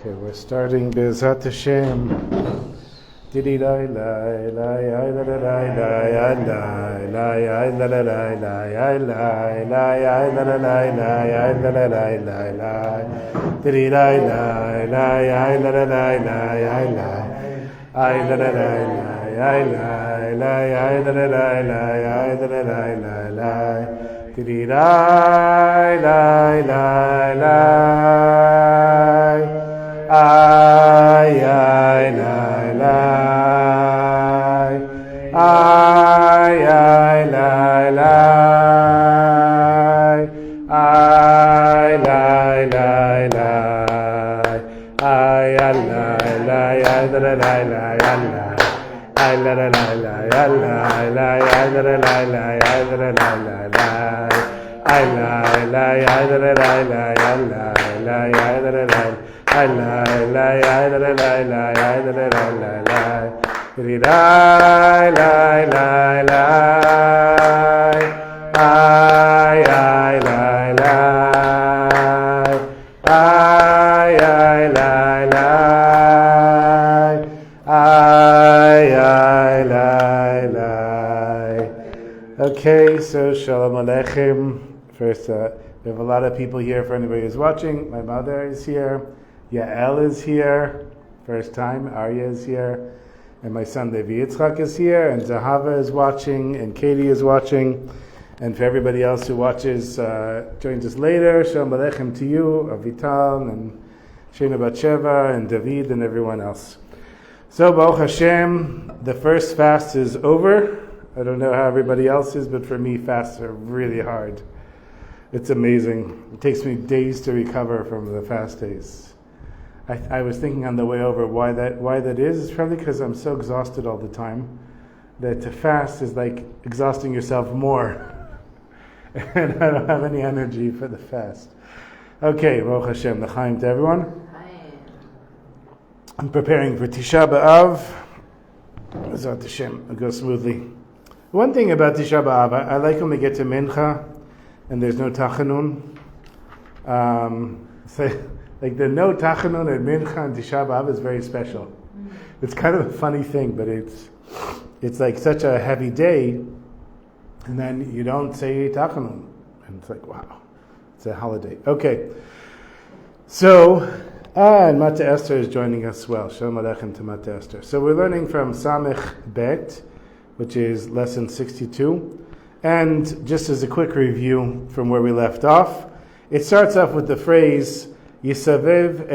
Okay, we're starting Be'ezrat Hashem. Didi lai lai lai lai lai lai lai lai lai lai lai lai lai lai lai lai lai lai Didi lai lai lai lai lai lai lai lai ai lai lai lai lai lai lai lai lai lai Didi lai lai lai lai ay ay lai lai ay ay lai lai ay lai lai lai ay ay lai lai ay lai lai lai ay lai lai lai ay lai lai ay lai lai lai ay lai lai lai ay lai lai ay lai lai lai ay lai lai ay lai lai I lie, lie, I lie, lie, lie, I lie, lie, lie, lie. Lie, lie, lie, lie. I lie, lie. I lie, lie. I lie, lie. Okay, so Shalom Aleichem. First, we have a lot of people here for anybody who's watching. My mother is here. Yael is here, first time. Arya is here, and my son Levi Yitzchak is here, and Zahava is watching, and Katie is watching, and for everybody else who watches, joins us later, Shalom Aleichem to you, Avital, and Shena Batsheva, and David, and everyone else. So, Baruch Hashem, the first fast is over. I don't know how everybody else is, but for me, fasts are really hard. It's amazing. It takes me days to recover from the fast days. I was thinking on the way over why that is. It's probably because I'm so exhausted all the time that to fast is like exhausting yourself more. And I don't have any energy for the fast. Okay, Baruch Hashem, l'chaim to everyone. I'm preparing for Tisha B'Av. B'ezrat Hashem, it'll go smoothly. One thing about Tisha B'Av, I like when we get to Mincha and there's no Tachanun. Like the no Tachanun at Mincha and Tisha B'Av is very special. It's kind of a funny thing, but it's like such a heavy day, and then you don't say Tachanun, and it's like wow, it's a holiday. Okay, so and Mata Esther is joining us as well. Shalom Aleichem to Mata Esther. So we're learning from Samech Bet, which is lesson 62, and just as a quick review from where we left off, it starts off with the phrase Yisavev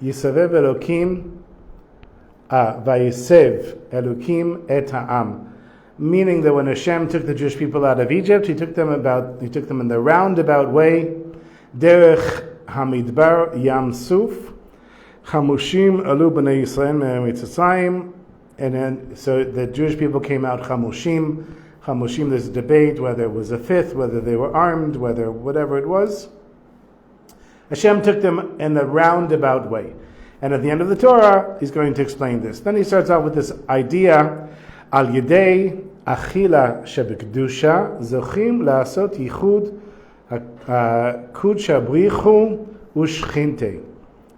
Elokim Vayisev Elokim et ha'am, meaning that when Hashem took the Jewish people out of Egypt, He took them in the roundabout way, Derech Hamidbar Yam Suf, Chamushim Alu B'nei Yisrael Me'emitzrayim, and then so the Jewish people came out Chamushim. Chamushim, there's a debate whether it was a fifth, whether they were armed, whatever it was. Hashem took them in the roundabout way. And at the end of the Torah, He's going to explain this. Then He starts out with this idea, Al Yedei Achila Shebekdusha Zochim La'asot Yichud Kudsha Brichu Ushchinte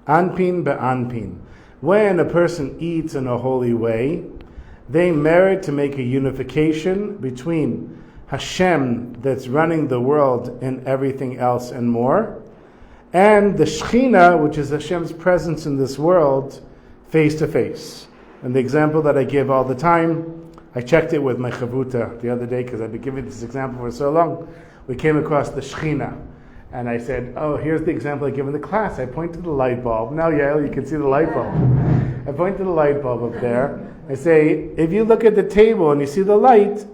Anpin Be'anpin. When a person eats in a holy way, they merit to make a unification between Hashem that's running the world and everything else and more, and the Shechina, which is Hashem's presence in this world, face to face. And the example that I give all the time, I checked it with my Chavuta the other day because I've been giving this example for so long. We came across the Shechina, and I said, oh, here's the example I give in the class. I point to the light bulb. Now, Yael, you can see the light bulb. I point to the light bulb up there. I say, if you look at the table and you see the light,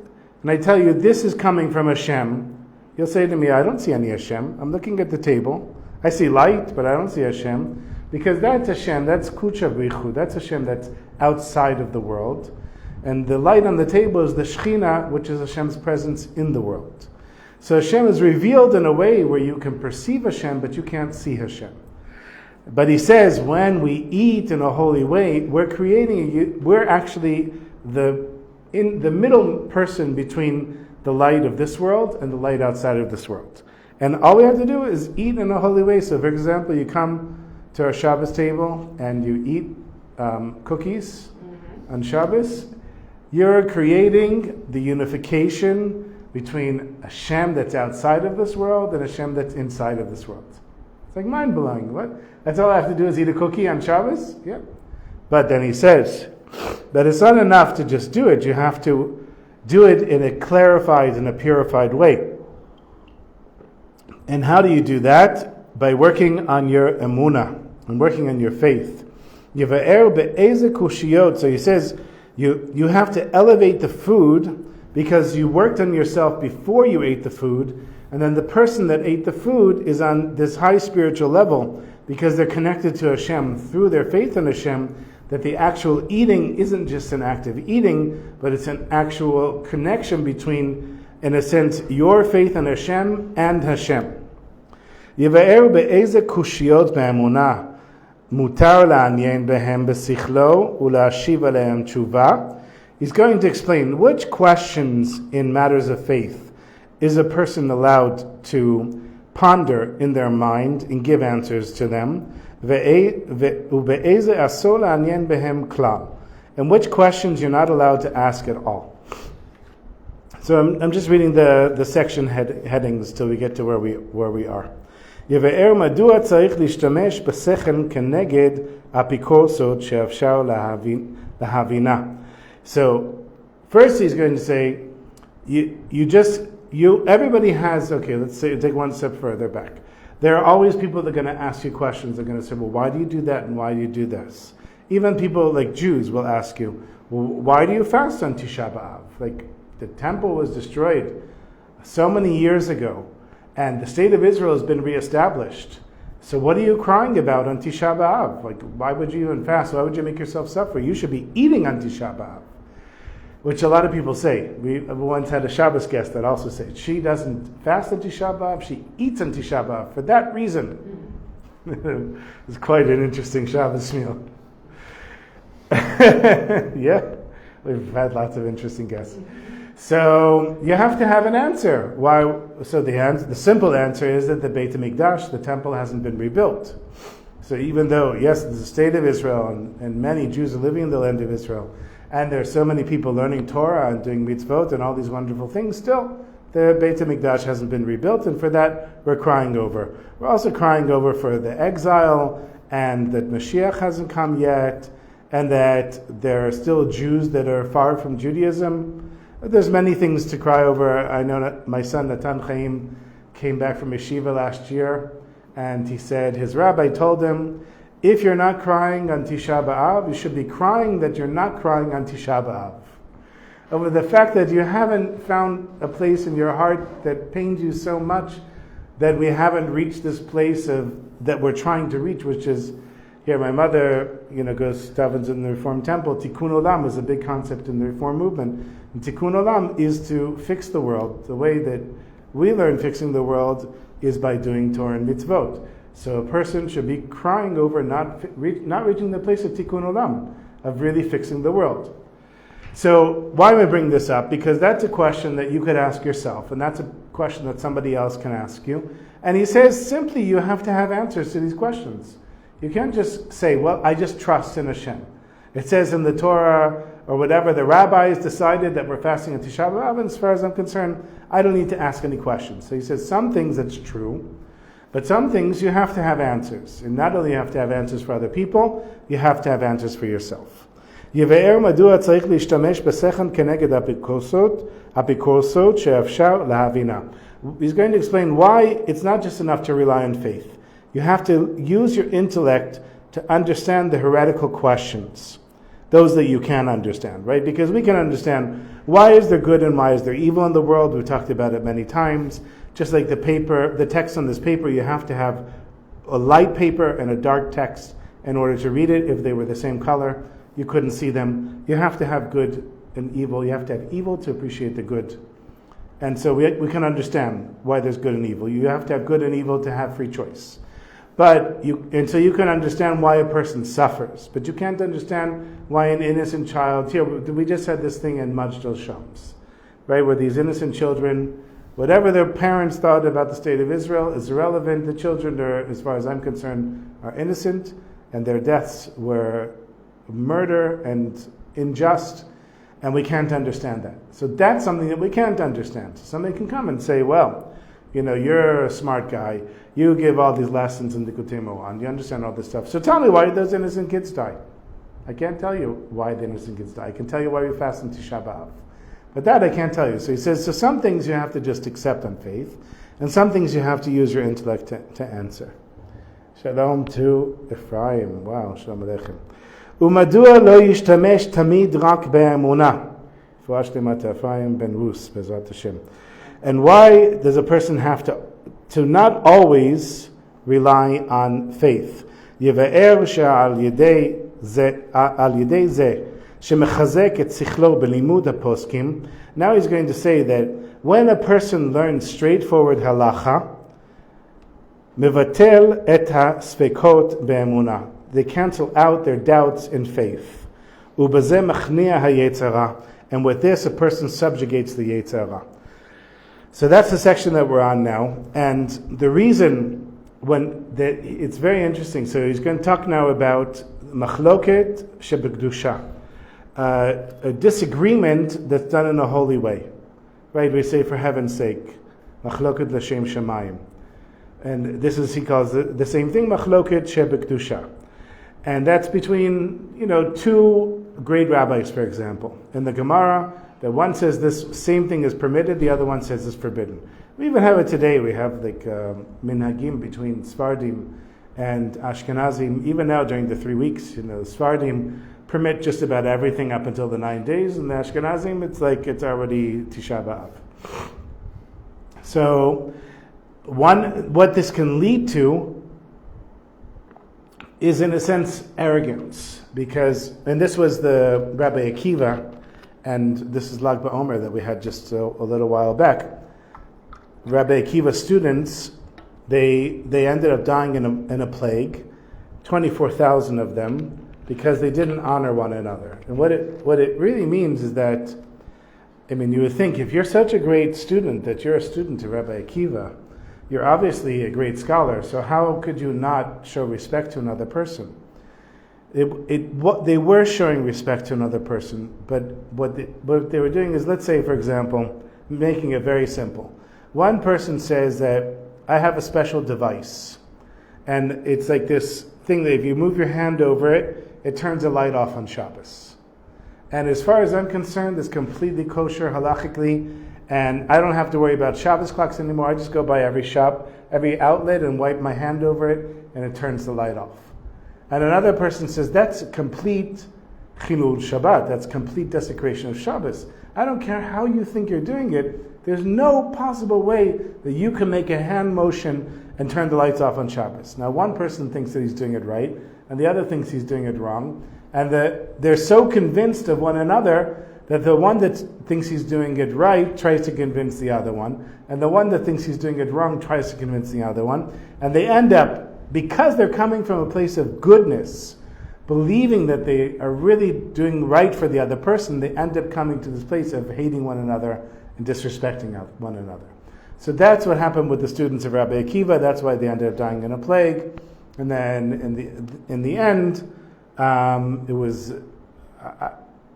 and I tell you this is coming from Hashem, you'll say to me, I don't see any Hashem. I'm looking at the table. I see light, but I don't see Hashem, because that's Hashem, that's Kudsha Brichu, that's Hashem that's outside of the world. And the light on the table is the Shechina, which is Hashem's presence in the world. So Hashem is revealed in a way where you can perceive Hashem, but you can't see Hashem. But He says, when we eat in a holy way, we're actually in the middle person between the light of this world and the light outside of this world. And all we have to do is eat in a holy way. So for example, you come to our Shabbos table and you eat cookies on Shabbos, you're creating the unification between Hashem that's outside of this world and Hashem that's inside of this world. It's like mind-blowing. What? That's all I have to do is eat a cookie on Shabbos? Yeah. But then he says that it's not enough to just do it. You have to do it in a clarified and a purified way. And how do you do that? By working on your emunah and working on your faith. So he says you have to elevate the food because you worked on yourself before you ate the food, and then the person that ate the food is on this high spiritual level because they're connected to Hashem through their faith in Hashem, that the actual eating isn't just an act of eating, but it's an actual connection between, in a sense, your faith in Hashem and Hashem. יבאר באיזה קושיות באמונה מותר לעניין בהם בשכלו ולהשיב עליהם תשובה. He's going to explain which questions in matters of faith is a person allowed to ponder in their mind and give answers to them. ובאיזה אסור לעניין בהם כלל. And which questions you're not allowed to ask at all. So I'm just reading the section headings till we get to where we are. יבאר מדוע צריך להשתמש בשכל כנגד אפיקורסות שאפשר להבינה. So first he's going to say, everybody has, okay, let's say, take one step further back. There are always people that are going to ask you questions. They're going to say, well, why do you do that and why do you do this? Even people like Jews will ask you, well, why do you fast on Tisha B'Av? Like, the temple was destroyed so many years ago, and the state of Israel has been reestablished. So what are you crying about on Tisha B'Av? Like, why would you even fast? Why would you make yourself suffer? You should be eating on Tisha B'Av. Which a lot of people say. We once had a Shabbos guest that also said, she doesn't fast on Tisha B'Av, she eats on Tisha B'Av for that reason. It's quite an interesting Shabbos meal. Yeah, we've had lots of interesting guests. So you have to have an answer. Why? So the simple answer is that the Beit HaMikdash, the temple, hasn't been rebuilt. So even though, yes, there's a state of Israel and many Jews are living in the land of Israel, and there are so many people learning Torah and doing mitzvot and all these wonderful things, still the Beit HaMikdash hasn't been rebuilt, and for that we're crying over. We're also crying over for the exile, and that Mashiach hasn't come yet, and that there are still Jews that are far from Judaism. There's many things to cry over. I know that my son Natan Chaim came back from yeshiva last year, and he said his rabbi told him, if you're not crying on Tisha B'Av, you should be crying that you're not crying on Tisha B'Av. Over the fact that you haven't found a place in your heart that pains you so much that we haven't reached this place that we're trying to reach, which is, here my mother, goes davens in the Reform Temple. Tikkun Olam is a big concept in the Reform movement. And Tikkun Olam is to fix the world. The way that we learn fixing the world is by doing Torah and mitzvot. So a person should be crying over not reaching the place of Tikkun Olam, of really fixing the world. So why am I bringing this up? Because that's a question that you could ask yourself, and that's a question that somebody else can ask you. And he says simply you have to have answers to these questions. You can't just say, well, I just trust in Hashem. It says in the Torah or whatever, the rabbis decided that we're fasting on Tisha B'Av, and as far as I'm concerned, I don't need to ask any questions. So he says some things that's true, but some things you have to have answers. And not only you have to have answers for other people, you have to have answers for yourself. יבאר מדוע צריך להשתמש בשכל כנגד אפיקורסות שאפשר להבינה. He's going to explain why it's not just enough to rely on faith. You have to use your intellect to understand the heretical questions, those that you can understand, right? Because we can understand why is there good and why is there evil in the world. We've talked about it many times. Just like the text on this paper, you have to have a light paper and a dark text in order to read it. If they were the same color, you couldn't see them. You have to have good and evil. You have to have evil to appreciate the good. And so we can understand why there's good and evil. You have to have good and evil to have free choice. So you can understand why a person suffers, but you can't understand why an innocent child, here, we just had this thing in Majdal Shams, right, where these innocent children Whatever their parents thought about the state of Israel is irrelevant. The children, are, as far as I'm concerned, are innocent, and their deaths were murder and unjust, and we can't understand that. So that's something that we can't understand. So somebody can come and say, well, you're a smart guy. You give all these lessons in Likutey Moharan. You understand all this stuff. So tell me why those innocent kids die. I can't tell you why the innocent kids die. I can tell you why we fast in Tisha B'Av. But that I can't tell you. So he says, so some things you have to just accept on faith, and some things you have to use your intellect to answer. Shalom to Ephraim. Wow, shalom aleichem. Umadua lo yishtamesh tamid rak be'emunah. Fuash lemata Ephraim ben Rus, Bezrat Hashem. And why does a person have to not always rely on faith? Yeva'er she'al yedei zeh shemechazek et sichlo belimud haposkim. Now he's going to say that when a person learns straightforward halacha, mevatel et ha-sfekot be'emunah. They cancel out their doubts in faith. Ubazeh machnia ha-yetzara. And with this, a person subjugates the yetzara. So that's the section that we're on now. And the reason it's very interesting. So he's going to talk now about machloket shebekdusha. A disagreement that's done in a holy way. Right? We say, for heaven's sake, machloket l'shem shamayim. And this is, he calls it the same thing, machloket shebekdusha. And that's between, two great rabbis, for example. In the Gemara, the one says this same thing is permitted, the other one says it's forbidden. We even have it today. We have minhagim between Sfardim and Ashkenazim. Even now during the 3 weeks, Sfardim permit just about everything up until the 9 days, and the Ashkenazim, it's already Tisha B'Av. So, what this can lead to is, in a sense, arrogance. And this was the Rabbi Akiva, and this is Lag BaOmer that we had just a little while back. Rabbi Akiva's students, they ended up dying in a plague, 24,000 of them, because they didn't honor one another. And what it really means is that, you would think, if you're such a great student, that you're a student of Rabbi Akiva, you're obviously a great scholar, so how could you not show respect to another person? They were showing respect to another person, but what they were doing is, let's say, for example, making it very simple. One person says that I have a special device, and it's like this thing that if you move your hand over it, it turns a light off on Shabbos. And as far as I'm concerned, it's completely kosher halachically, and I don't have to worry about Shabbos clocks anymore. I just go by every shop, every outlet, and wipe my hand over it, and it turns the light off. And another person says, that's complete chilul Shabbat, that's complete desecration of Shabbos. I don't care how you think you're doing it, there's no possible way that you can make a hand motion and turn the lights off on Shabbos. Now, one person thinks that he's doing it right, and the other thinks he's doing it wrong, and that they're so convinced of one another that the one that thinks he's doing it right tries to convince the other one, and the one that thinks he's doing it wrong tries to convince the other one, and they end up, because they're coming from a place of goodness, believing that they are really doing right for the other person, they end up coming to this place of hating one another and disrespecting one another. So that's what happened with the students of Rabbi Akiva. That's why they ended up dying in a plague. And then in the end, it was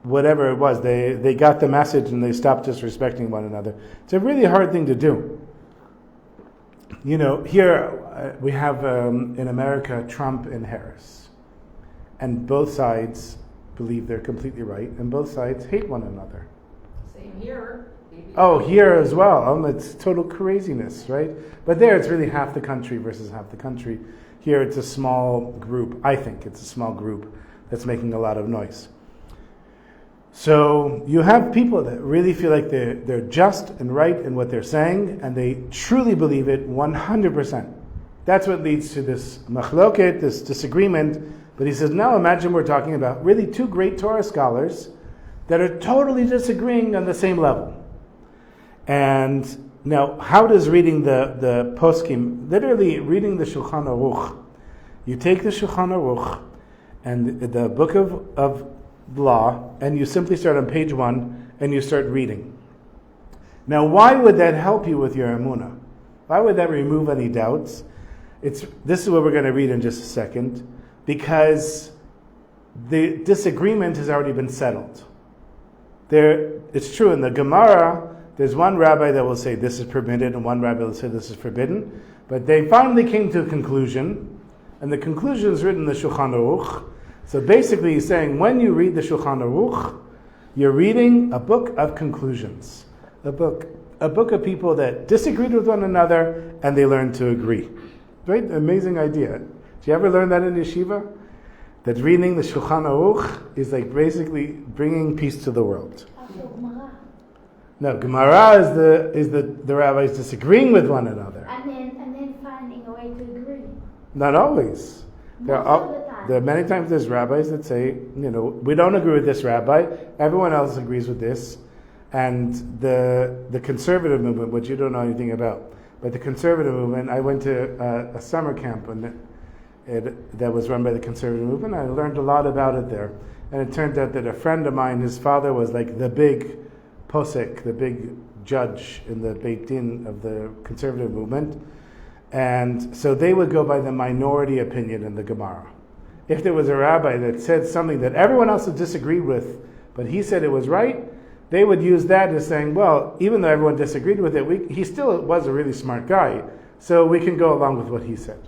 whatever it was. They got the message and they stopped disrespecting one another. It's a really hard thing to do. Here we have in America Trump and Harris, and both sides believe they're completely right, and both sides hate one another. Same here. Oh, here as well. It's total craziness, right? But there it's really half the country versus half the country. Here it's a small group. I think it's a small group that's making a lot of noise. So you have people that really feel like they're just and right in what they're saying, and they truly believe it 100%. That's what leads to this machloket, this disagreement. But he says, now imagine we're talking about really two great Torah scholars that are totally disagreeing on the same level. And now, how does reading the poskim, literally reading the Shulchan Aruch, you take the Shulchan Aruch and the book of law, and you simply start on page 1 and you start reading. Now, why would that help you with your emunah? Why would that remove any doubts? This is what we're going to read in just a second, because the disagreement has already been settled. It's true, in the Gemara, there's one rabbi that will say this is permitted, and one rabbi will say this is forbidden, but they finally came to a conclusion, and the conclusion is written in the Shulchan Aruch. So basically he's saying, when you read the Shulchan Aruch, you're reading a book of conclusions, a book of people that disagreed with one another, and they learned to agree. Right? Amazing idea. Did you ever learn that in yeshiva? That reading the Shulchan Aruch is like basically bringing peace to the world. No, Gemara is the rabbis disagreeing with one another. And then finding a way to agree. Not always. There are many times there's rabbis that say, we don't agree with this rabbi, everyone else agrees with this, and the conservative movement, which you don't know anything about, but the conservative movement, I went to a summer camp that was run by the conservative movement. I learned a lot about it there, and it turned out that a friend of mine, his father was like the big posek, the big judge in the Beit Din of the conservative movement. And so they would go by the minority opinion in the Gemara. If there was a rabbi that said something that everyone else had disagreed with, but he said it was right, they would use that as saying, well, even though everyone disagreed with it, he still was a really smart guy, so we can go along with what he said.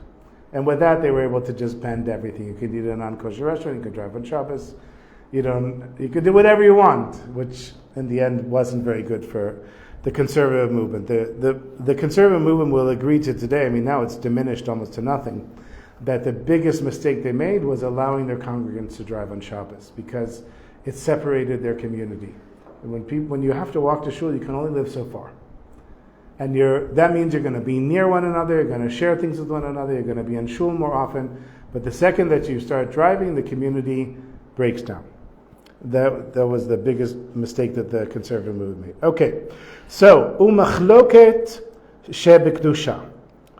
And with that, they were able to just bend everything. You could eat in a non-kosher restaurant, you could drive on Shabbos, you could do whatever you want, which in the end wasn't very good for the conservative movement. The conservative movement will agree to today, now it's diminished almost to nothing, that the biggest mistake they made was allowing their congregants to drive on Shabbos, because it separated their community. And when you have to walk to shul, you can only live so far. And that means you're going to be near one another, you're going to share things with one another, you're going to be in shul more often, but the second that you start driving, the community breaks down. That was the biggest mistake that the conservative movement made. Okay, so umachloket shebekdusha,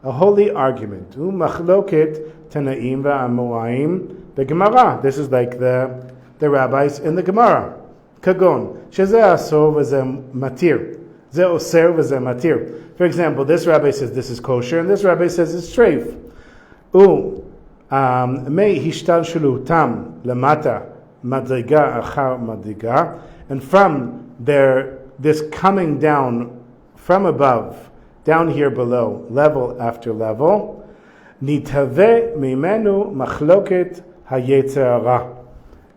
a holy argument. Umachloket tanaim va'amoaim the This is like the rabbis in the Gemara. Kagon sheze asor v'ze matir, ze oser v'ze matir. For example, this rabbi says this is kosher, and this rabbi says it's treif. Mei hishtalshulu tam lamata. Madriga achar madriga, and from this coming down from above, down here below, level after level, nitave mimenu machloket hayetzer hara.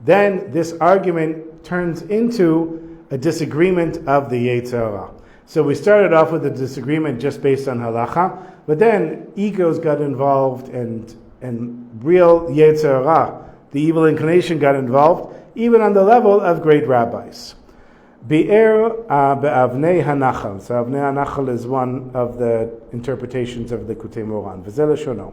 Then this argument turns into a disagreement of the yetzer hara. So we started off with a disagreement just based on halacha, but then egos got involved and real yetzer hara, the evil inclination, got involved, even on the level of great rabbis. Be'er be'avnei hanachal. So avnei hanachal is one of the interpretations of the Likutey Moharan. V'zeh leshono.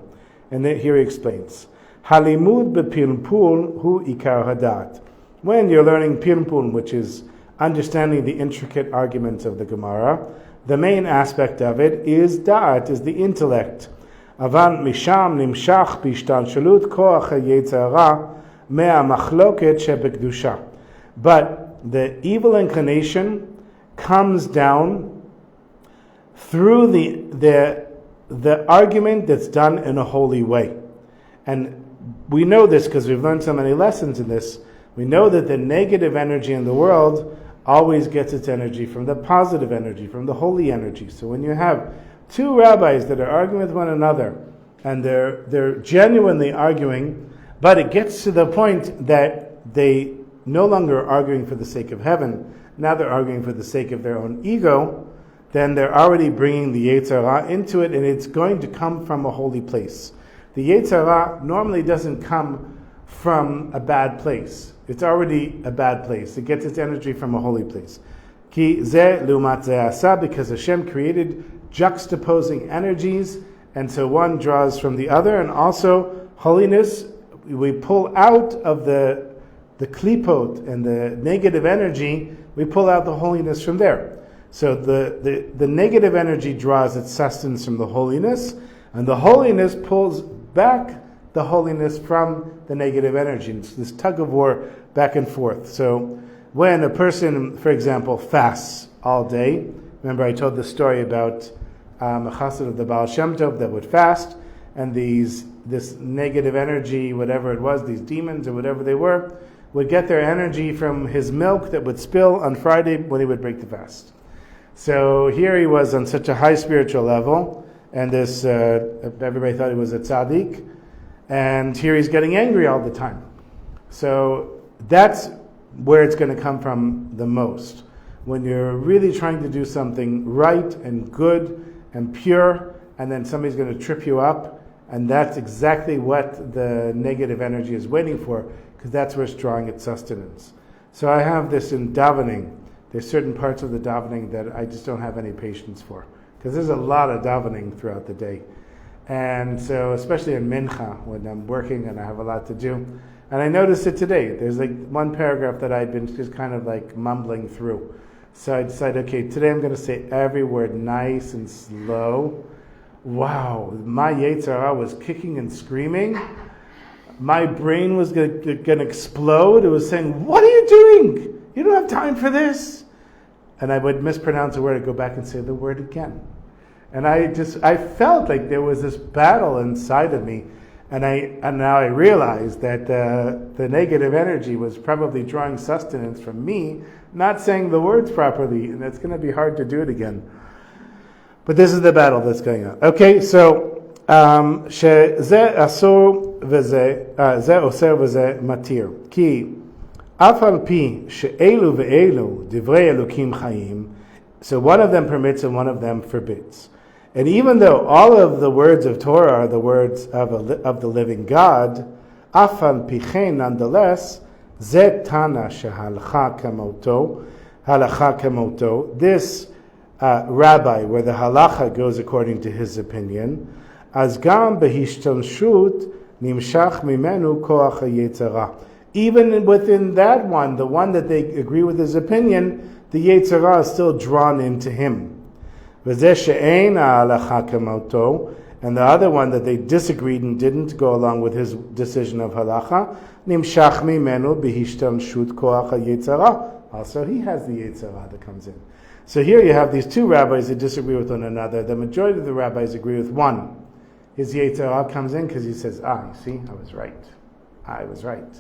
And then here he explains. Halimud bepilpul hu ikar hadat. When you're learning pilpul, which is understanding the intricate arguments of the Gemara, the main aspect of it is da'at, is the intellect. Avan misham nimshach bishtanshalut koach hayetzer hara mea machloket shebekdusha. But the evil inclination comes down through the argument that's done in a holy way. And we know this because we've learned so many lessons in this. We know that the negative energy in the world always gets its energy from the positive energy, from the holy energy. So when you have two rabbis that are arguing with one another, and they're genuinely arguing, but it gets to the point that they no longer are arguing for the sake of heaven, now they're arguing for the sake of their own ego, then they're already bringing the yetzer hara into it, and it's going to come from a holy place. The yetzer hara normally doesn't come from a bad place. It's already a bad place. It gets its energy from a holy place. Ki ze lumat ze asa, because Hashem created juxtaposing energies, and so one draws from the other, and also holiness, we pull out of the klipot and the negative energy, we pull out the holiness from there. So the negative energy draws its sustenance from the holiness, and the holiness pulls back the holiness from the negative energy. It's this tug of war back and forth. So when a person, for example, fasts all day, Remember I told the story about a chassid of the Baal Shem Tov that would fast, and this negative energy, whatever it was, these demons or whatever they were, would get their energy from his milk that would spill on Friday when he would break the fast. So here he was on such a high spiritual level, and this everybody thought he was a tzaddik, and here he's getting angry all the time. So that's where it's going to come from the most. When you're really trying to do something right and good and pure, and then somebody's going to trip you up, and that's exactly what the negative energy is waiting for, because that's where it's drawing its sustenance. So I have this in davening. There's certain parts of the davening that I just don't have any patience for, because there's a lot of davening throughout the day. And so, especially in mincha, when I'm working and I have a lot to do. And I noticed it today. There's like one paragraph that I'd been just kind of like mumbling through. So I decided, okay, today I'm going to say every word nice and slow. Wow, my Yetzer Hara was kicking and screaming. My brain was going to explode. It was saying, what are you doing? You don't have time for this. And I would mispronounce a word and go back and say the word again. And I felt like there was this battle inside of me. And now I realize that the negative energy was probably drawing sustenance from me not saying the words properly, and it's going to be hard to do it again. But this is the battle that's going on. Okay, so שזה אסור זה אוסר וזה מתיר. כי אף על פי שאלו ואלו דברי אלוקים חיים, so one of them permits and one of them forbids. And even though all of the words of Torah are the words of the living God, אף על פי כן, nonetheless, זה תנא שהלכה כמותו, this rabbi, where the halacha goes according to his opinion, אז גם בהשתמשות נמשך ממנו כוח היצר הרע. Even within that one, the one that they agree with his opinion, the Yetzer Hara is still drawn into him. וזה שאין ההלכה כמותו, and the other one that they disagreed and didn't go along with his decision of halacha, נמשך ממנו בהשתמשות כוח היצר הרע. Also, he has the Yetzer Hara that comes in. So here you have these two rabbis that disagree with one another. The majority of the rabbis agree with one. His Yetzer Hara comes in because he says, you see, I was right.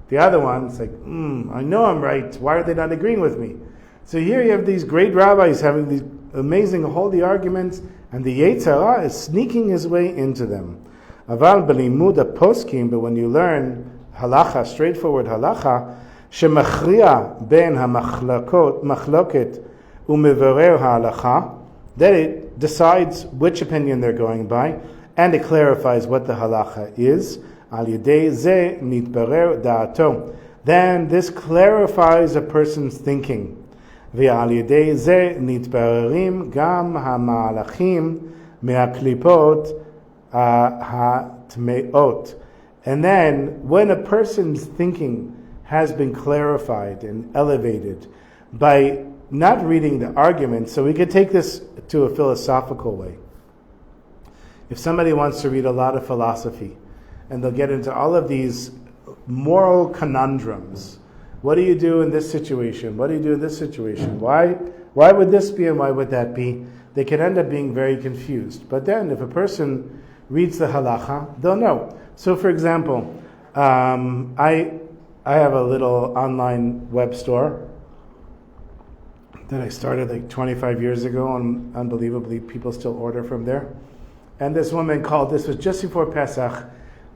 The other one is like, I know I'm right. Why are they not agreeing with me? So here you have these great rabbis having these amazing holy arguments, and the Yetzer Hara is sneaking his way into them. Aval b'limud poskim, but when you learn halacha, straightforward halacha, shemachriya ben hamachloket umevarer halacha, that it decides which opinion they're going by, and it clarifies what the halacha is. Al yedei ze nitbarer da'ato. Then this clarifies a person's thinking. ועל ידי זה נתבררים גם המהלכים מהקליפות הטמאות. And then, when a person's thinking has been clarified and elevated by not reading the argument, so we could take this to a philosophical way. If somebody wants to read a lot of philosophy, and they'll get into all of these moral conundrums, what do you do in this situation? What do you do in this situation? Why would this be and why would that be? They can end up being very confused. But then if a person reads the halacha, they'll know. So for example, I have a little online web store that I started like 25 years ago, and unbelievably people still order from there. And this woman called, this was just before Pesach,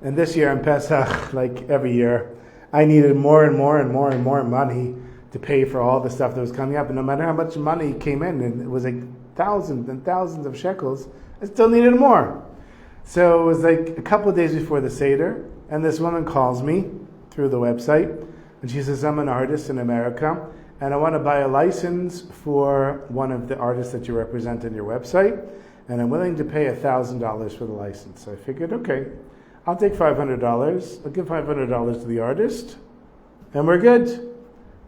and this year on Pesach, like every year, I needed more and more money to pay for all the stuff that was coming up. And no matter how much money came in, and it was like thousands and thousands of shekels, I still needed more. So it was like a couple of days before the Seder, and this woman calls me through the website, and she says, I'm an artist in America, and I want to buy a license for one of the artists that you represent in your website, and I'm willing to pay $1,000 for the license. So I figured, okay, I'll take $500. I'll give $500 to the artist, and we're good.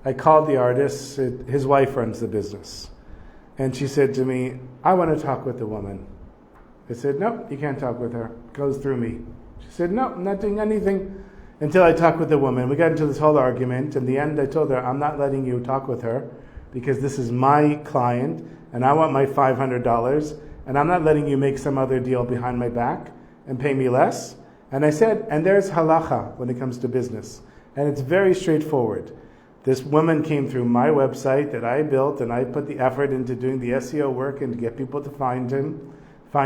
I called the artist. His wife runs the business. And she said to me, I want to talk with the woman. I said, no, you can't talk with her. It goes through me. She said, no, I'm not doing anything until I talk with the woman. We got into this whole argument. In the end, I told her, I'm not letting you talk with her because this is my client and I want my $500 and I'm not letting you make some other deal behind my back and pay me less. And I said, and there's halacha when it comes to business. And it's very straightforward. This woman came through my website that I built, and I put the effort into doing the SEO work and to get people to find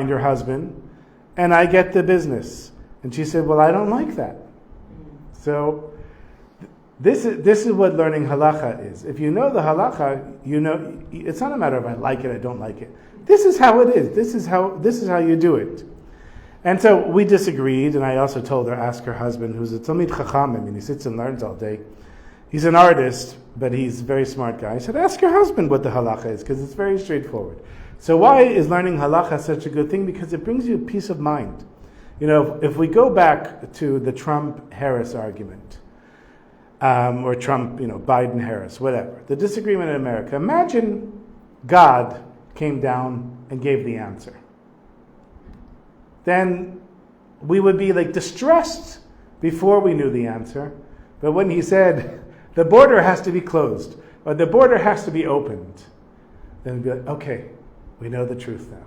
her husband, and I get the business. And she said, well, I don't like that. So this is what learning halacha is. If you know the halacha, you know it's not a matter of I like it, I don't like it. This is how it is. This is how you do it. And so we disagreed, and I also told her, ask her husband, who's a Talmid Chacham, he sits and learns all day. He's an artist, but he's a very smart guy. I said, ask your husband what the halacha is, because it's very straightforward. So why is learning halacha such a good thing? Because it brings you peace of mind. You know, if we go back to the Trump-Harris argument, or Trump, Biden-Harris, whatever, the disagreement in America, imagine God came down and gave the answer. Then we would be distressed before we knew the answer. But when he said, the border has to be closed, or the border has to be opened, then we'd be like, okay, we know the truth now,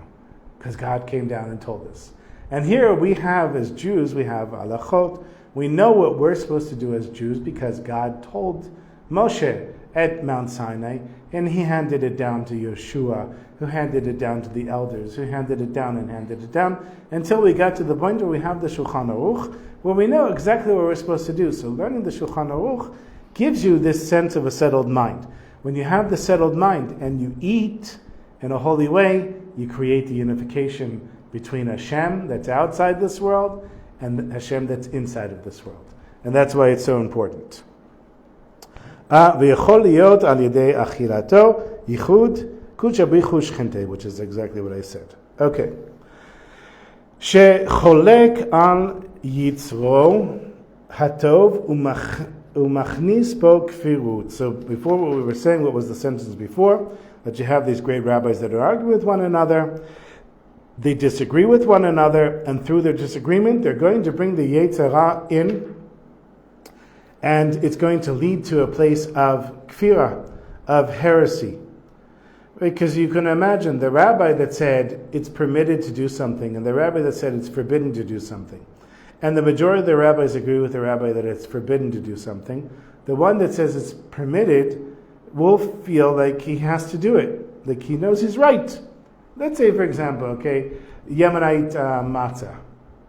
because God came down and told us. And here we have, as Jews, we have halachot. We know what we're supposed to do as Jews because God told Moshe at Mount Sinai, and he handed it down to Yeshua, who handed it down to the elders, who handed it down and handed it down, until we got to the point where we have the Shulchan Aruch, where we know exactly what we're supposed to do. So learning the Shulchan Aruch gives you this sense of a settled mind. When you have the settled mind and you eat in a holy way, you create the unification between Hashem that's outside this world and Hashem that's inside of this world. And that's why it's so important. ויכול להיות על ידי אכילתו ייחוד קודשא בריחו שכינתא, which is exactly what I said. Okay. שחולק על יצרו הטוב ומכניס בו כפירות. So before what we were saying, what was the sentence before? That you have these great rabbis that are arguing with one another. They disagree with one another, and through their disagreement, they're going to bring the Yetzer Hara in, and it's going to lead to a place of kfira, of heresy. Because you can imagine the rabbi that said it's permitted to do something, and the rabbi that said it's forbidden to do something. And the majority of the rabbis agree with the rabbi that it's forbidden to do something. The one that says it's permitted will feel like he has to do it, like he knows he's right. Let's say, for example, Yemenite matzah.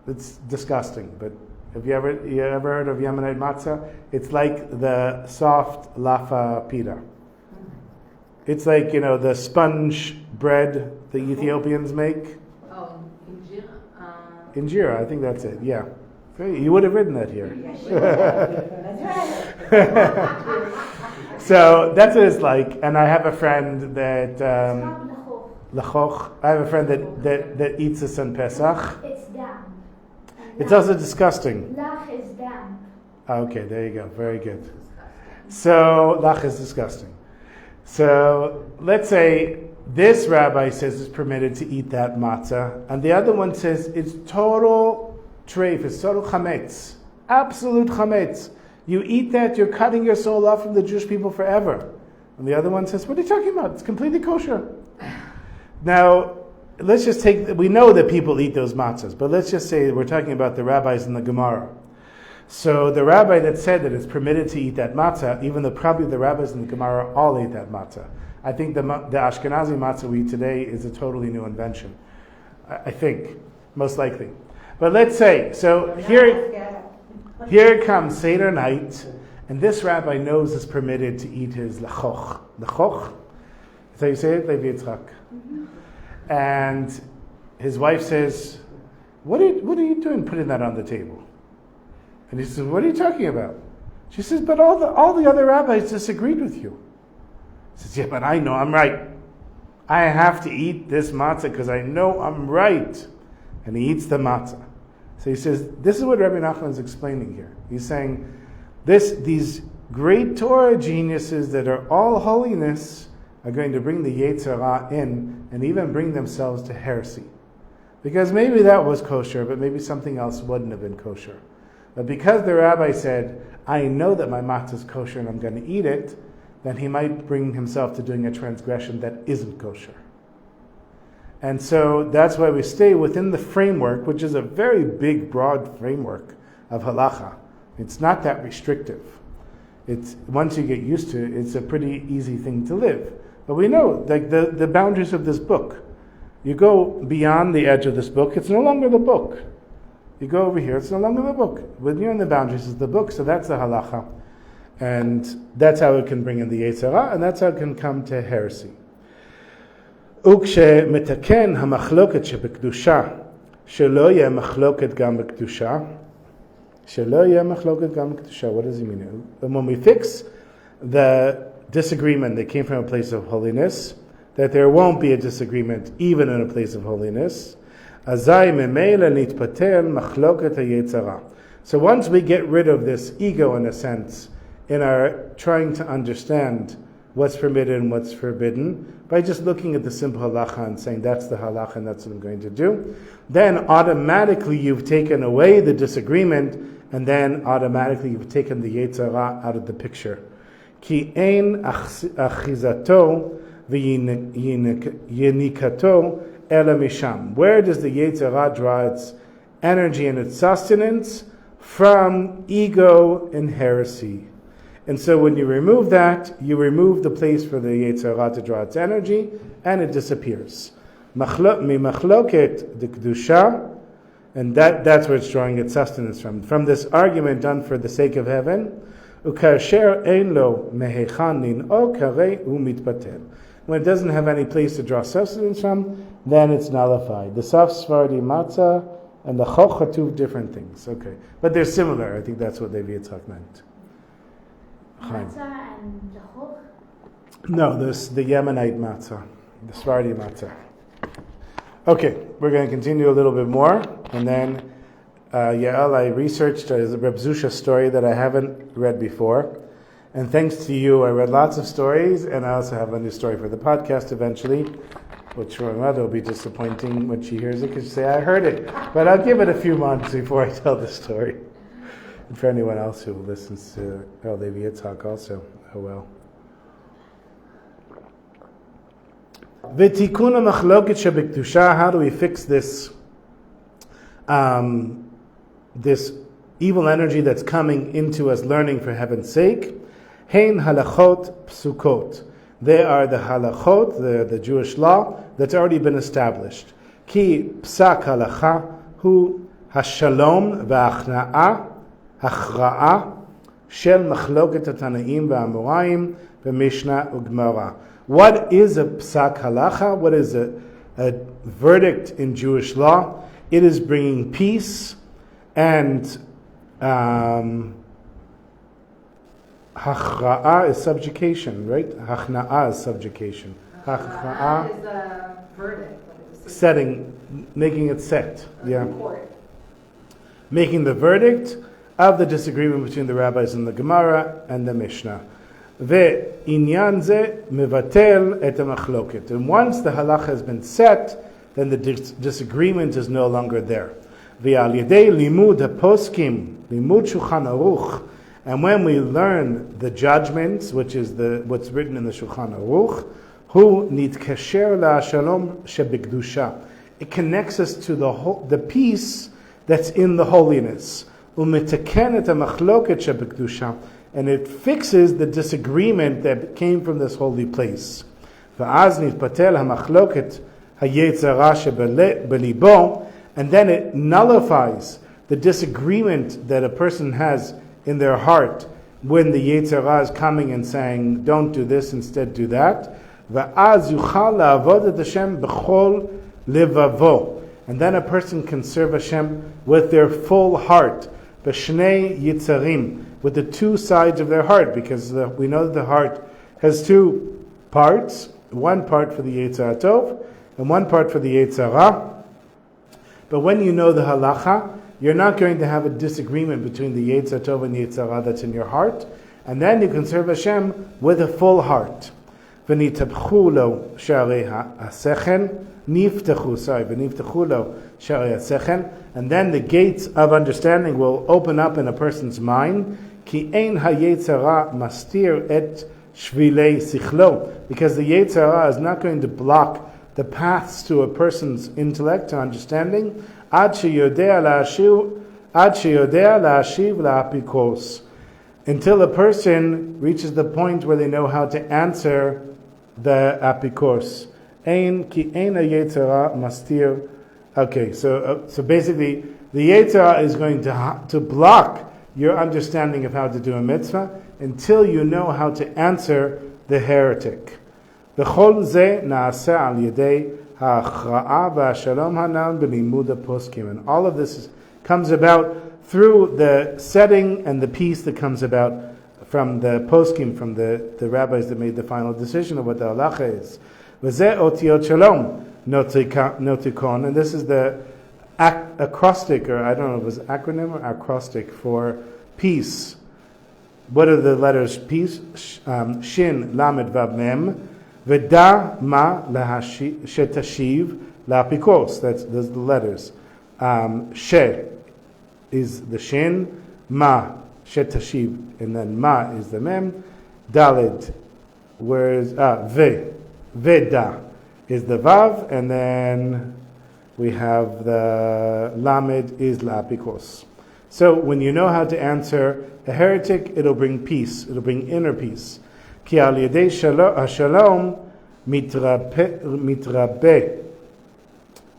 It's disgusting, but have you ever heard of Yemenite matzah? It's like the soft lafa pita. It's like, the sponge bread the Ethiopians make. Oh, injera. Injera, I think that's it, yeah. You would have written that here. So that's what it's like. And I have a friend that... Lachoch. I have a friend that eats this on Pesach. It's dam. It's also disgusting. Lach is dam. Okay, there you go. Very good. So, lach is disgusting. So, let's say this rabbi says it's permitted to eat that matzah, and the other one says it's total treif, it's total chametz. Absolute chametz. You eat that, you're cutting your soul off from the Jewish people forever. And the other one says, what are you talking about? It's completely kosher. Now, let's just we know that people eat those matzahs, but let's just say we're talking about the rabbis in the Gemara. So the rabbi that said that it's permitted to eat that matzah, even though probably the rabbis in the Gemara all ate that matzah. I think the Ashkenazi matzah we eat today is a totally new invention. I think, most likely. But let's say, so here comes Seder night, and this rabbi knows it's permitted to eat his lachoch. Lachoch? That's how you say it? Levi Yitzchak. And his wife says, what are you doing putting that on the table? And he says, what are you talking about? She says, but all the other rabbis disagreed with you. He says, yeah, but I know I'm right. I have to eat this matzah because I know I'm right. And he eats the matzah. So he says, this is what Rabbi Nachman is explaining here. He's saying, these great Torah geniuses that are all holiness are going to bring the Yetzer Hara in and even bring themselves to heresy. Because maybe that was kosher, but maybe something else wouldn't have been kosher. But because the rabbi said, I know that my matzah is kosher and I'm going to eat it, then he might bring himself to doing a transgression that isn't kosher. And so that's why we stay within the framework, which is a very big, broad framework of halacha. It's not that restrictive. It's once you get used to it, it's a pretty easy thing to live. But we know, like the boundaries of this book. You go beyond the edge of this book, it's no longer the book. You go over here, it's no longer the book. When you're in the boundaries of the book, so that's the halacha. And that's how it can bring in the Yetzer Hara, and that's how it can come to heresy. וכשמתקן המחלוקת שבקדושה, שלא יהיה מחלוקת גם בקדושה, שלא יהיה מחלוקת גם בקדושה, what does he mean? And when we fix the disagreement that came from a place of holiness, that there won't be a disagreement even in a place of holiness, אזי ממילא נתפטר מחלוקת היצר הרע. So once we get rid of this ego, in a sense, in our trying to understand what's permitted and what's forbidden, by just looking at the simple halacha and saying that's the halacha and that's what I'm going to do, then automatically you've taken away the disagreement, and then automatically you've taken the Yetzer Hara out of the picture. Ki ein achizato v'yinikato ela misham. Where does the Yetzer Hara draw its energy and its sustenance? From ego and heresy. And so when you remove that, you remove the place for the Yetzer Hara to draw its energy, and it disappears. Mimachloket de kedusha, and that's where it's drawing its sustenance from. From this argument done for the sake of heaven, ukarsher ein lo mehechan nin'o karei umitpatel. When it doesn't have any place to draw sustenance from, then it's nullified. The Saf Svardi Matzah and the Choch are two different things. Okay, but they're similar. I think that's what Levi Yitzchak meant. Matzah and the Choch? No, this the Yemenite matzah, the Sephardi matzah. Okay, we're going to continue a little bit more, and then Yael, I researched a Reb Zusha story that I haven't read before, and thanks to you, I read lots of stories, and I also have a new story for the podcast eventually, which for my mother will be disappointing when she hears it, because she'll say, I heard it, but I'll give it a few months before I tell the story. And for anyone else who listens to Levi Yitzchak also, oh well. V'tikun ha'machloket shebekdusha, how do we fix this this evil energy that's coming into us learning for heaven's sake? Hein halachot psukot. They are the halachot, the Jewish law, that's already been established. Ki psak halacha hu hashalom v'achna'ah הכרעה של מחלוקת התנאים והאמוראים במשנה וגמרא. What is a psak halacha? What is a verdict in Jewish law? It is bringing peace, and hachra'a is subjugation, right? Hachna'a is subjugation. Hachra'a is a verdict. Setting, making it set. Yeah. Court. Making the verdict of the disagreement between the rabbis and the Gemara and the Mishnah. Ve'inyan ze mevatel et ha'machloket. And once the halacha has been set, then the disagreement is no longer there. Ve'al yedei limud ha'poskim, limud Shulchan Aruch. And when we learn the judgments, which is what's written in the Shulchan Aruch, hu nitkasher la'ashalom shebekdusha. It connects us to the peace that's in the holiness. And it fixes the disagreement that came from this holy place. And then it nullifies the disagreement that a person has in their heart when the Yetzer Hara is coming and saying, don't do this, instead do that. And then a person can serve Hashem with their full heart. B'shnei yitzarim, with the two sides of their heart, because we know that the heart has two parts, one part for the Yetzer Tov and one part for the Yetzer Hara. But when you know the halacha, you're not going to have a disagreement between the Yetzer Tov and Yetzer Hara that's in your heart, and then you can serve Hashem with a full heart. V'nitabchu lo sharei ha'sechen, v'niftachu lo sharei ha'sechen, and then the gates of understanding will open up in a person's mind. Ki ein ha'Yetzer Hara mastir et shvilei sichlo, because the Yetzer Hara is not going to block the paths to a person's intellect, to understanding, ad sheyodea la'ashiv la'apikos, until a person reaches the point where they know how to answer the apikos. Ein ki ein Yetzer Hara mastir. Okay, so basically, the Yetzer Hara is going to block your understanding of how to do a mitzvah until you know how to answer the heretic. V'chol ze na'aseh al yedei ha'achra'a v'ashalom hanan b'limud poskim. And all of this comes about through the setting and the peace that comes about from the poskim, from the rabbis that made the final decision of what the halacha is. V'zeh otiot shalom notikon. And this is the acrostic, or I don't know if it was acronym or acrostic for peace. What are the letters peace? Shin, lamed, vav, mem. V'da ma shetashiv la'apikos. Those are the letters. She is the shin, ma shetashiv, and then ma is the mem. Dalid, whereas veda is the vav, and then we have the lamed is la'apikos. So when you know how to answer a heretic, it'll bring peace. It'll bring inner peace. Ki al yedei hashalom mitrabe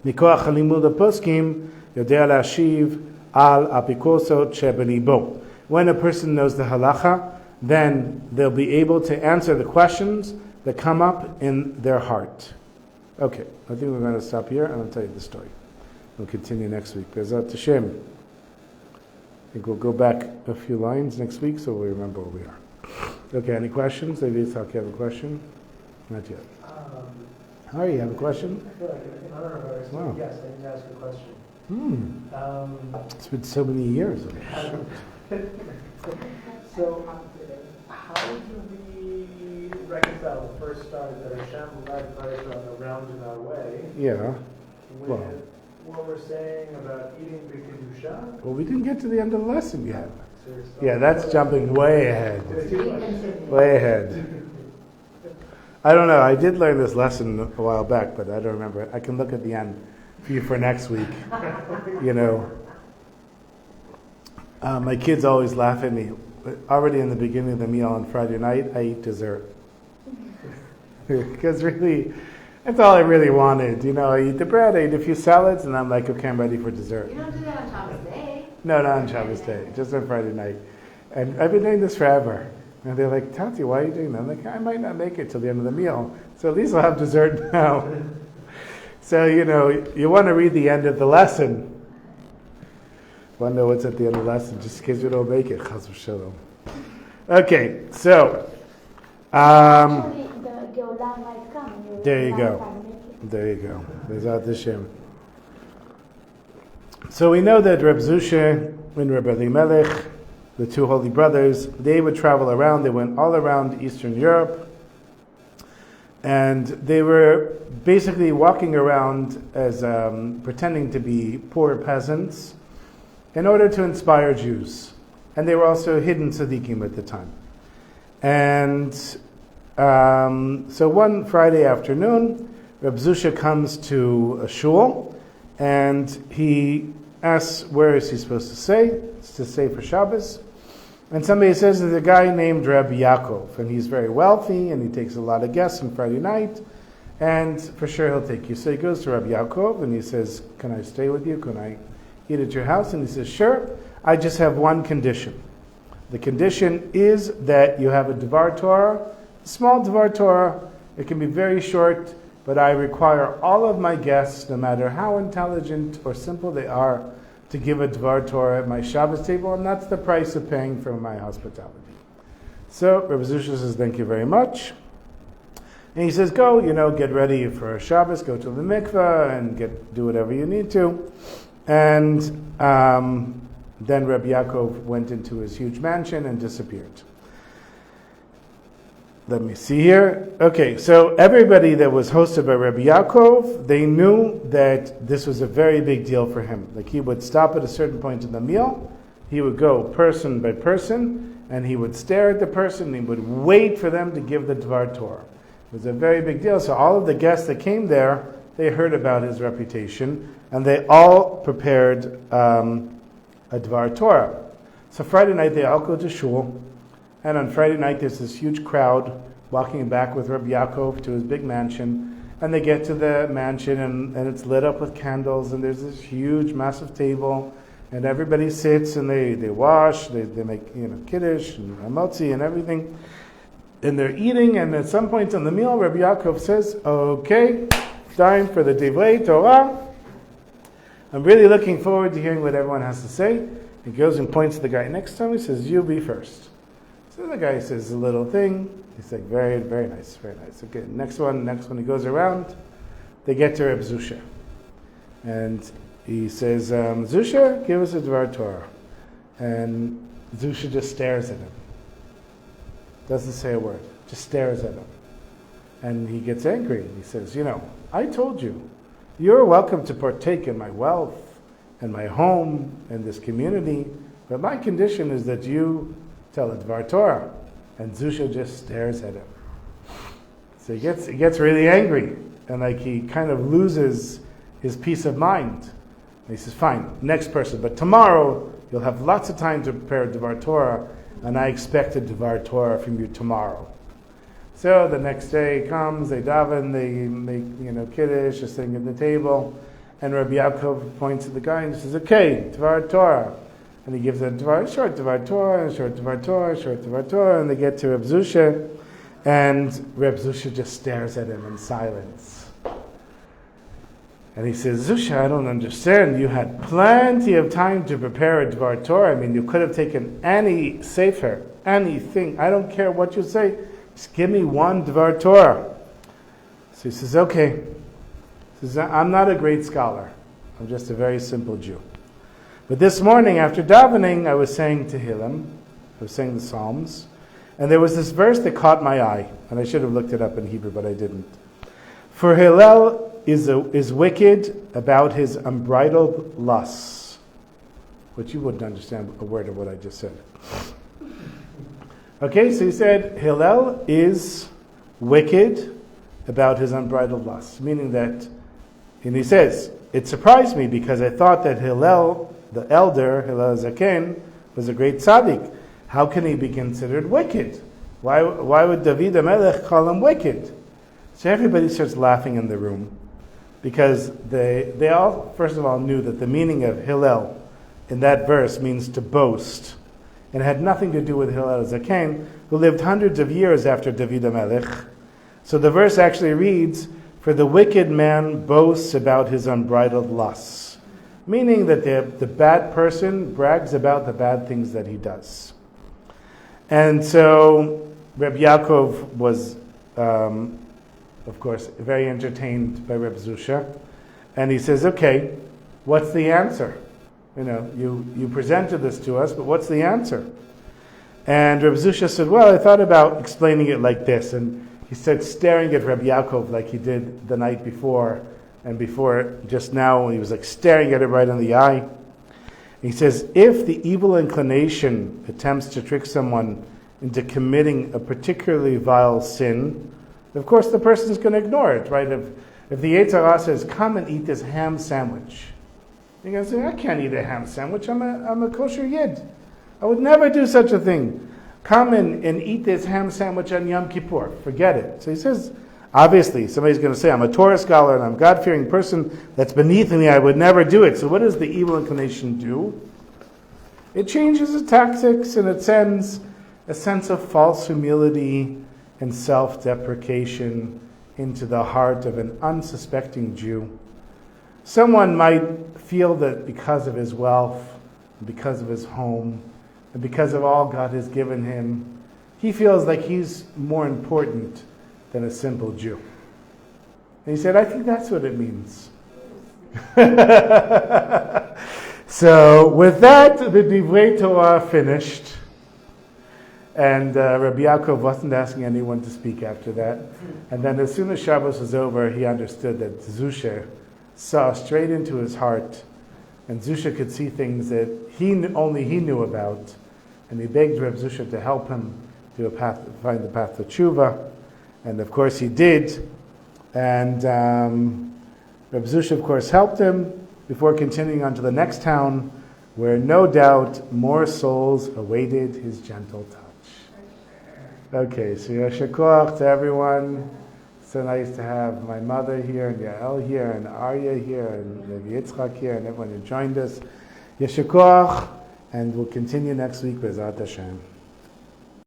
mikoach halimud poskim yodea la'ashiv al apikosot shebelibo. When a person knows the halacha, then they'll be able to answer the questions that come up in their heart. Okay, I think we're going to stop here and I'll tell you the story. We'll continue next week. Bezat Hashem. I think we'll go back a few lines next week so we remember where we are. Okay, any questions? Maybe Yitzhak, you have a question? Not yet. Harry, you have a question? I feel like I don't know if I Wow. Yes, I need to ask a question. It's been so many years. So, how do we reconcile the first start that Hashem led Israel around in our way Yeah. with Well. what we're saying about eating B'Kedusha? Well, we didn't get to the end of the lesson yet. Seriously. Yeah, that's jumping way ahead. Too much. Way ahead. I don't know. I did learn this lesson a while back, but I don't remember it. I can look at the end for you for next week. You know, my kids always laugh at me. Already in the beginning of the meal on Friday night, I eat dessert. Because really, that's all I really wanted. You know, I eat the bread, I eat a few salads, and I'm like, okay, I'm ready for dessert. You don't do that on Shabbos Day. No, not on Shabbos Day, just on Friday night. And I've been doing this forever. And they're like, Tati, why are you doing that? I'm like, I might not make it till the end of the meal. So at least I'll have dessert now. So, you know, you want to read the end of the lesson. Want to know what's at the end of the lesson, just in case you don't make it. Chas v'shalom. Okay, so. Actually, the Geulah might come. And There you might go. not make it. There you go. Bezat Hashem. So we know that Reb Zusha and Reb Elimelech, the two holy brothers, they would travel around. They went all around Eastern Europe. And they were basically walking around as pretending to be poor peasants in order to inspire Jews. And they were also hidden tzaddikim at the time. And so one Friday afternoon, Reb Zusha comes to a shul, and he asks where is he supposed to stay. It's to stay for Shabbos. And somebody says there's a guy named Reb Yaakov, and he's very wealthy, and he takes a lot of guests on Friday night, and for sure he'll take you. So he goes to Reb Yaakov, and he says, can I stay with you? Can I eat at your house? And he says, sure. I just have one condition. The condition is that you have a Devar Torah, a small Devar Torah. It can be very short, but I require all of my guests, no matter how intelligent or simple they are, to give a Devar Torah at my Shabbos table, and that's the price of paying for my hospitality. So Rebbe Zusha says, thank you very much. And he says, go, get ready for Shabbos, go to the mikveh, and do whatever you need to. And then Reb Yaakov went into his huge mansion and disappeared. Let me see here. Okay, so everybody that was hosted by Reb Yaakov, they knew that this was a very big deal for him. Like he would stop at a certain point in the meal, he would go person by person, and he would stare at the person, and he would wait for them to give the Dvar Torah. It was a very big deal. So all of the guests that came there, they heard about his reputation, and they all prepared a Dvar Torah. So Friday night they all go to shul, and on Friday night there's this huge crowd walking back with Rabbi Yaakov to his big mansion, and they get to the mansion and it's lit up with candles, and there's this huge massive table, and everybody sits and they wash, they make kiddush and motzi and everything, and they're eating, and at some point in the meal Rabbi Yaakov says, okay, time for the Divrei Torah. I'm really looking forward to hearing what everyone has to say. He goes and points to the guy next to him. He says, you be first. So the guy says a little thing. He's like, very, very nice, very nice. Okay, next one. He goes around. They get to Reb Zusha. And he says, Zusha, give us a Dvar Torah. And Zusha just stares at him. Doesn't say a word. Just stares at him. And he gets angry. He says, I told you, you're welcome to partake in my wealth and my home and this community, but my condition is that you tell a Dvar Torah. And Zusha just stares at him. So he gets really angry, and he kind of loses his peace of mind. And he says, fine, next person, but tomorrow you'll have lots of time to prepare a Dvar Torah, and I expect a Dvar Torah from you tomorrow. So the next day comes, they daven, they make kiddush, just sitting at the table, and Rabbi Yaakov points to the guy and says, okay, Dvar Torah. And he gives a short Dvar Torah, short Dvar Torah, short Dvar Torah, and they get to Reb Zusha, and Reb Zusha just stares at him in silence. And he says, Zusha, I don't understand. You had plenty of time to prepare a Dvar Torah. I mean, you could have taken any sefer, anything. I don't care what you say. Just give me one Dvar Torah. So he says, okay. He says, I'm not a great scholar. I'm just a very simple Jew. But this morning, after davening, I was saying Tehillim, I was saying the Psalms, and there was this verse that caught my eye, and I should have looked it up in Hebrew, but I didn't. For Hillel is wicked about his unbridled lusts, which you wouldn't understand a word of what I just said. Okay, so he said, Hillel is wicked about his unbridled lusts, meaning that, and he says, it surprised me because I thought that Hillel, the elder, Hillel Zaken, was a great tzaddik. How can he be considered wicked? Why would David HaMelech call him wicked? So everybody starts laughing in the room because they all, first of all, knew that the meaning of Hillel in that verse means to boast. And it had nothing to do with Hillel Zaken, who lived hundreds of years after David HaMelech. So the verse actually reads, for the wicked man boasts about his unbridled lusts. Meaning that the bad person brags about the bad things that he does. And so Reb Yaakov was, of course, very entertained by Reb Zusha. And he says, okay, what's the answer? You presented this to us, but what's the answer? And Reb Zusha said, well, I thought about explaining it like this. And he started staring at Reb Yaakov like he did the night before. And before, just now, he was staring at it right in the eye. He says, if the evil inclination attempts to trick someone into committing a particularly vile sin, of course the person's going to ignore it, right? If the Yetzer Hara says, come and eat this ham sandwich, you're going to say, I can't eat a ham sandwich, I'm a kosher yid. I would never do such a thing. Come and eat this ham sandwich on Yom Kippur. Forget it. So he says, obviously, somebody's going to say, I'm a Torah scholar and I'm a God-fearing person. That's beneath me. I would never do it. So what does the evil inclination do? It changes its tactics and it sends a sense of false humility and self-deprecation into the heart of an unsuspecting Jew. Someone might feel that because of his wealth, because of his home, and because of all God has given him, he feels like he's more important than a simple Jew. And he said, I think that's what it means. So with that, the Divrei Torah finished. And Rabbi Yaakov wasn't asking anyone to speak after that. And then as soon as Shabbos was over, he understood that Zusha saw straight into his heart. And Zusha could see things that only he knew about. and he begged Reb Zusha to help him to find the path to tshuva, and of course he did. And Reb Zusha, of course, helped him before continuing on to the next town, where no doubt more souls awaited his gentle touch. Okay, so Yasher Koach to everyone. So nice to have my mother here, and Yael here, and Arya here, and Levi Yitzchak here, and everyone who joined us. Yasher Koach, and we'll continue next week with B'ezrat Hashem.